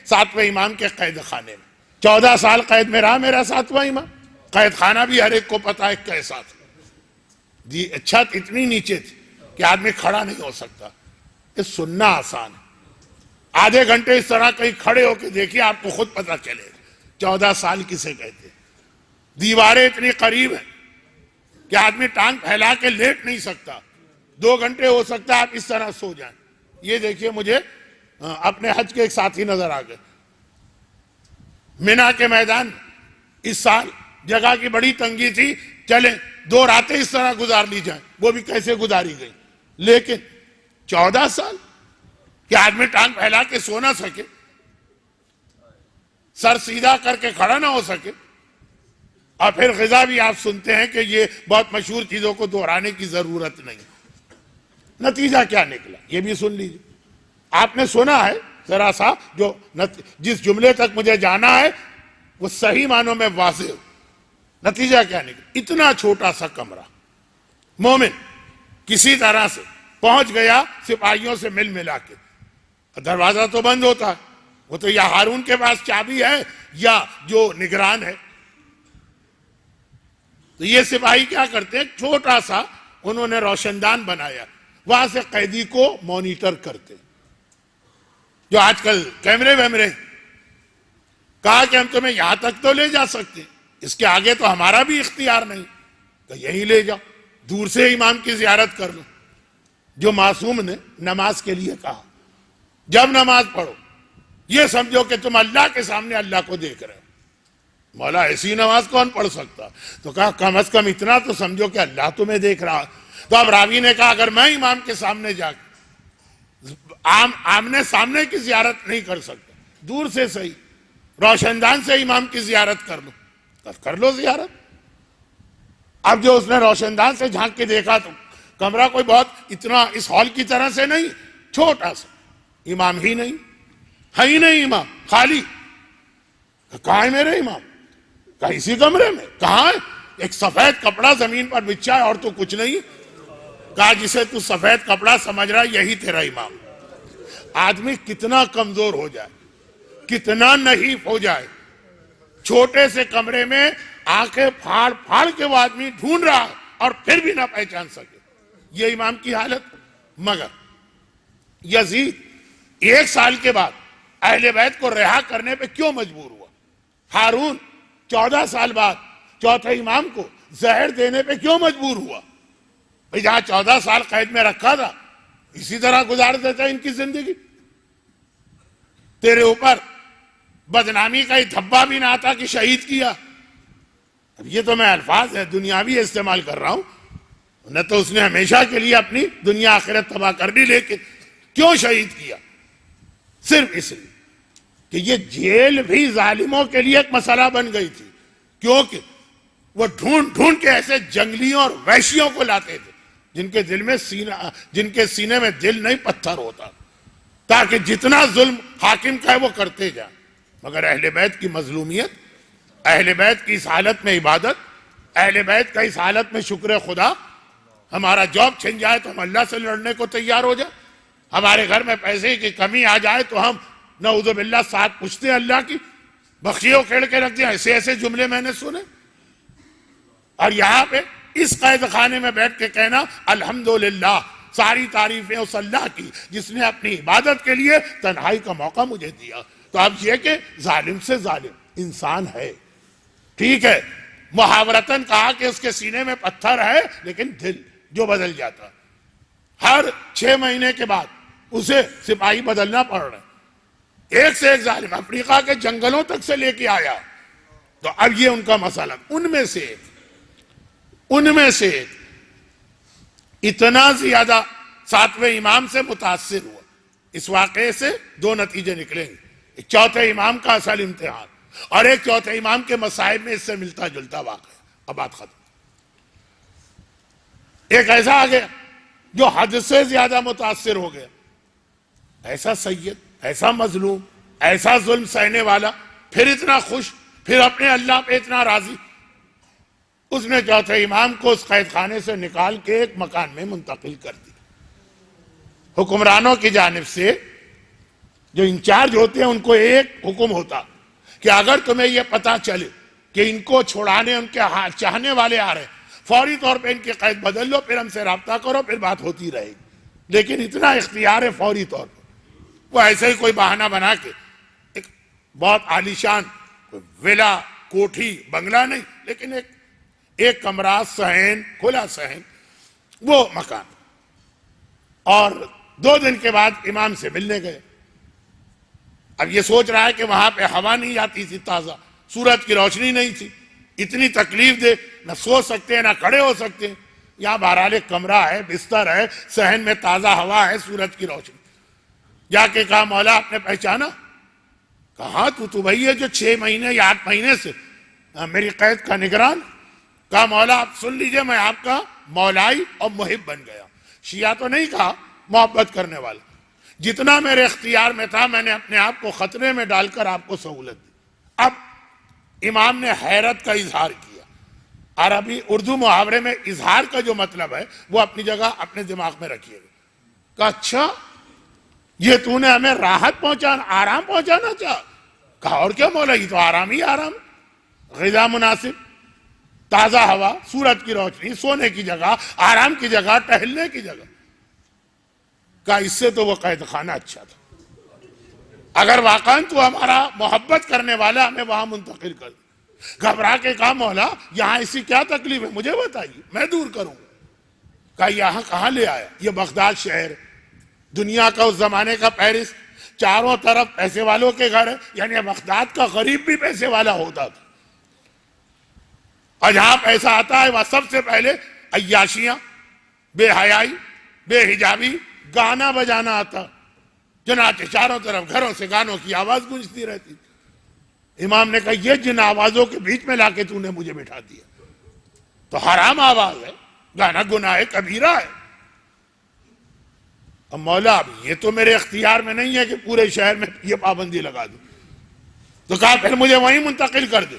7ویں امام کے قید خانے میں 14 سال قید میں رہا میرا 7واں امام. قید خانہ بھی ہر ایک کو پتا ہے کیسا تھا. چھت اتنی نیچے تھی کہ آدمی کھڑا نہیں ہو سکتا. یہ سننا آسان ہے. آدھے گھنٹے اس طرح کہیں کھڑے ہو کے دیکھیے آپ کو خود پتا چلے 14 سال کسے کہتے ہیں. دیواریں اتنی قریب ہیں کہ آدمی ٹانگ پھیلا کے لیٹ نہیں سکتا. 2 گھنٹے ہو سکتا ہے آپ اس طرح سو جائیں. یہ دیکھیے مجھے اپنے حج کے ایک ساتھی نظر آ گئے. مینا کے میدان اس سال جگہ کی بڑی تنگی تھی, چلیں 2 راتیں اس طرح گزار لی جائیں. وہ بھی کیسے گزاری گئی. لیکن 14 سال کہ آدمی ٹانگ پھیلا کے سو نہ سکے, سر سیدھا کر کے کھڑا نہ ہو سکے. اور پھر غذا بھی آپ سنتے ہیں کہ یہ بہت مشہور چیزوں کو دہرانے کی ضرورت نہیں. نتیجہ کیا نکلا یہ بھی سن لیجیے. آپ نے سنا ہے ذرا سا جو جس جملے تک مجھے جانا ہے وہ صحیح معنوں میں واضح ہو. نتیجہ کیا نکلا. اتنا چھوٹا سا کمرہ, مومن کسی طرح سے پہنچ گیا سپاہیوں سے مل ملا کے. دروازہ تو بند ہوتا ہے, وہ تو یا ہارون کے پاس چابی ہے یا جو نگران ہے. تو یہ سپاہی کیا کرتے ہیں, چھوٹا سا انہوں نے روشن دان بنایا, وہاں سے قیدی کو مانیٹر کرتے. جو آج کل کیمرے ویمرے, کہا کہ ہم تمہیں یہاں تک تو لے جا سکتے, اس کے آگے تو ہمارا بھی اختیار نہیں, تو یہی لے جاؤ, دور سے امام کی زیارت کر لو. جو معصوم نے نماز کے لیے کہا, جب نماز پڑھو یہ سمجھو کہ تم اللہ کے سامنے اللہ کو دیکھ رہے ہو. مولا ایسی نماز کون پڑھ سکتا. تو کہا کم از کم اتنا تو سمجھو کہ اللہ تمہیں دیکھ رہا. تو اب راوی نے کہا اگر میں امام کے سامنے جا کے آمنے سامنے کی زیارت نہیں کر سکتا, دور سے صحیح روشن دان سے امام کی زیارت کر لو, کر لو زیارت. اب جو اس نے روشن دان سے جھانک کے دیکھا تو کمرہ کوئی بہت اتنا اس ہال کی طرح سے نہیں, چھوٹا سا, امام ہی نہیں, ہے ہی نہیں امام, خالی. کہاں ہے میرے امام؟ کہا اسی کمرے میں. کہاں ہے؟ ایک سفید کپڑا زمین پر بچھا ہے اور تو کچھ نہیں. کہا جسے تو سفید کپڑا سمجھ رہا یہی تیرا امام. آدمی کتنا کمزور ہو جائے, کتنا نحیف ہو جائے, چھوٹے سے کمرے میں آنکھیں پھاڑ پھاڑ کے وہ آدمی ڈھونڈ رہا اور پھر بھی نہ پہچان سکے. یہ امام کی حالت. مگر یزید 1 سال کے بعد اہل بیت کو رہا کرنے پہ کیوں مجبور ہوا؟ ہارون 14 سال بعد چوتھے امام کو زہر دینے پہ کیوں مجبور ہوا؟ بھئی جہاں 14 سال قید میں رکھا تھا اسی طرح گزار دیتا ان کی زندگی. تیرے اوپر بدنامی کا ہی دھبا بھی نہ آتا کہ شہید کیا. اب یہ تو میں الفاظ ہے دنیاوی استعمال کر رہا ہوں, نہ تو اس نے ہمیشہ کے لیے اپنی دنیا آخرت تباہ کر دی, لیکن کیوں شہید کیا؟ صرف اس لیے کہ یہ جیل بھی ظالموں کے لیے ایک مسئلہ بن گئی تھی, کیونکہ وہ ڈھونڈ ڈھونڈ کے ایسے جنگلیوں اور وحشیوں کو لاتے تھے جن کے سینے میں دل نہیں پتھر ہوتا, تاکہ جتنا ظلم حاکم کا ہے وہ کرتے جائیں. مگر اہل بیت کی مظلومیت, اہل بیت کی اس حالت میں عبادت, اہل بیت کا اس حالت میں شکر خدا. ہمارا جاب چھن جائے تو ہم اللہ سے لڑنے کو تیار ہو جائیں, ہمارے گھر میں پیسے کی کمی آ جائے تو ہم نعوذ باللہ ساتھ پوچھتے ہیں اللہ کی, بخشیوں کھیڑ کے رکھ دیں. ایسے ایسے جملے میں نے سنے. اور یہاں پہ اس قید خانے میں بیٹھ کے کہنا الحمدللہ, ساری تعریفیں اس اللہ کی جس نے اپنی عبادت کے لیے تنہائی کا موقع مجھے دیا. تو اب یہ کہ ظالم سے ظالم انسان ہے, ٹھیک ہے, محاورتاً کہا کہ اس کے سینے میں پتھر ہے لیکن دل جو بدل جاتا. ہر 6 مہینے کے بعد اسے سپاہی بدلنا پڑ رہا ہے. ایک سے ایک ظالم افریقہ کے جنگلوں تک سے لے کے آیا. تو اب یہ ان کا مسئلہ, ان میں سے ایک اتنا زیادہ 7ویں امام سے متاثر ہوا. اس واقعے سے 2 نتیجے نکلیں گے. ایک چوتھے امام کا اصل امتحان اور ایک چوتھے امام کے مصائب میں اس سے ملتا جلتا واقعہ. اب بات ختم. ایک ایسا آ گیا جو حد سے زیادہ متاثر ہو گیا, ایسا سید, ایسا مظلوم, ایسا ظلم سہنے والا, پھر اتنا خوش, پھر اپنے اللہ پہ اتنا راضی. اس نے چوتھے امام کو اس قید خانے سے نکال کے ایک مکان میں منتقل کر دی. حکمرانوں کی جانب سے جو انچارج ہوتے ہیں ان کو ایک حکم ہوتا کہ اگر تمہیں یہ پتا چلے کہ ان کو چھوڑانے ان کے چاہنے والے آ رہے ہیں، فوری طور پہ ان کی قید بدل لو، پھر ہم سے رابطہ کرو، پھر بات ہوتی رہے گی۔ لیکن اتنا اختیار ہے فوری طور پر، وہ ایسے ہی کوئی بہانہ بنا کے ایک بہت عالیشان ولا، کوٹھی، بنگلہ نہیں، لیکن ایک کمرہ، صحن، کھلا صحن، وہ مکان، اور 2 دن کے بعد امام سے ملنے گئے۔ اب یہ سوچ رہا ہے کہ وہاں پہ ہوا نہیں آتی تھی تازہ، سورج کی روشنی نہیں تھی، اتنی تکلیف دے، نہ سو سکتے ہیں نہ کھڑے ہو سکتے ہیں، یہاں بہرحال ایک کمرہ ہے، بستر ہے، صحن میں تازہ ہوا ہے، سورج کی روشنی۔ جا کے کہا مولا آپ نے پہچانا؟ کہا تو بھائی ہے جو 6 مہینے یا 8 مہینے سے میری قید کا نگران۔ کہا مولا آپ سن لیجئے، میں آپ کا مولائی اور محب بن گیا۔ شیعہ تو نہیں کہا، محبت کرنے والا۔ جتنا میرے اختیار میں تھا میں نے اپنے آپ کو خطرے میں ڈال کر آپ کو سہولت دی۔ اب امام نے حیرت کا اظہار کیا۔ عربی اردو محاورے میں اظہار کا جو مطلب ہے وہ اپنی جگہ اپنے دماغ میں رکھیے گا۔ کہا اچھا یہ تو نے ہمیں راحت پہنچانا، آرام پہنچانا چاہ؟ کہا اور کیا مولا، یہ تو آرام ہی آرام، غذا مناسب، تازہ ہوا، سورج کی روشنی، سونے کی جگہ، آرام کی جگہ، ٹہلنے کی جگہ۔ کہا اس سے تو وہ قید خانہ اچھا تھا، اگر واقعاً تو ہمارا محبت کرنے والا ہمیں وہاں منتقل کر دے۔ گھبرا کے کہا مولا یہاں ایسی کیا تکلیف ہے مجھے بتائیے، میں دور کروں گا۔ کہا یہاں کہاں لے آیا، یہ بغداد شہر، دنیا کا اس زمانے کا پیرس، چاروں طرف پیسے والوں کے گھر ہے، یعنی بغداد کا غریب بھی پیسے والا ہوتا تھا، اور جہاں پیسہ آتا ہے وہاں سب سے پہلے عیاشیاں، بے حیائی، بے حجابی، گانا بجانا آتا، چنانچہ چاروں طرف گھروں سے گانوں کی آواز گونجتی رہتی۔ امام نے کہا یہ جن آوازوں کے بیچ میں لا کے تو نے مجھے بٹھا دیا، تو حرام آواز ہے، گانا گناہ کبیرہ ہے۔ اب مولا اب یہ تو میرے اختیار میں نہیں ہے کہ پورے شہر میں یہ پابندی لگا دوں، تو کہا پھر مجھے وہیں منتقل کر دے۔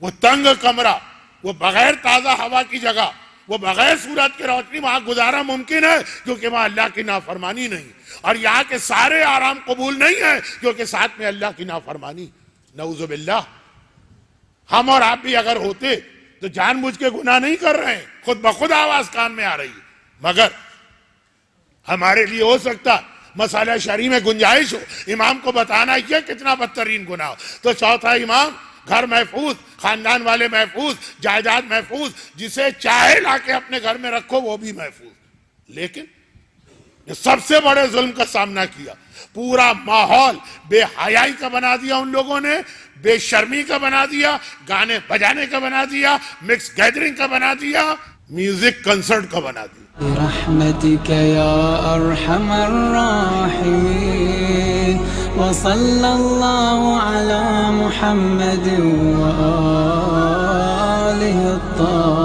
وہ تنگ کمرہ، وہ بغیر تازہ ہوا کی جگہ، وہ بغیر سورج کی روشنی، وہاں گزارا ممکن ہے کیونکہ وہاں اللہ کی نافرمانی نہیں، اور یہاں کے سارے آرام قبول نہیں ہے کیونکہ ساتھ میں اللہ کی نافرمانی۔ نعوذ باللہ، ہم اور آپ بھی اگر ہوتے تو جان بوجھ کے گناہ نہیں کر رہے ہیں، خود بخود آواز کان میں آ رہی ہے، مگر ہمارے لیے ہو سکتا مسئلہ شرعی میں گنجائش ہو، امام کو بتانا یہ کتنا بدترین گناہ ہو، تو چوتھا امام، گھر محفوظ، خاندان والے محفوظ، جائیداد محفوظ، جسے چاہے لا کے اپنے گھر میں رکھو وہ بھی محفوظ۔ لیکن یہ سب سے بڑے ظلم کا سامنا کیا، پورا ماحول بے حیائی کا بنا دیا ان لوگوں نے، بے شرمی کا بنا دیا، گانے بجانے کا بنا دیا، مکس گیدرنگ کا بنا دیا، میوزک کنسرٹ کا بنا دیا۔ برحمتك يا أرحم الراحمين وصلى الله على محمد وآله الطاهرين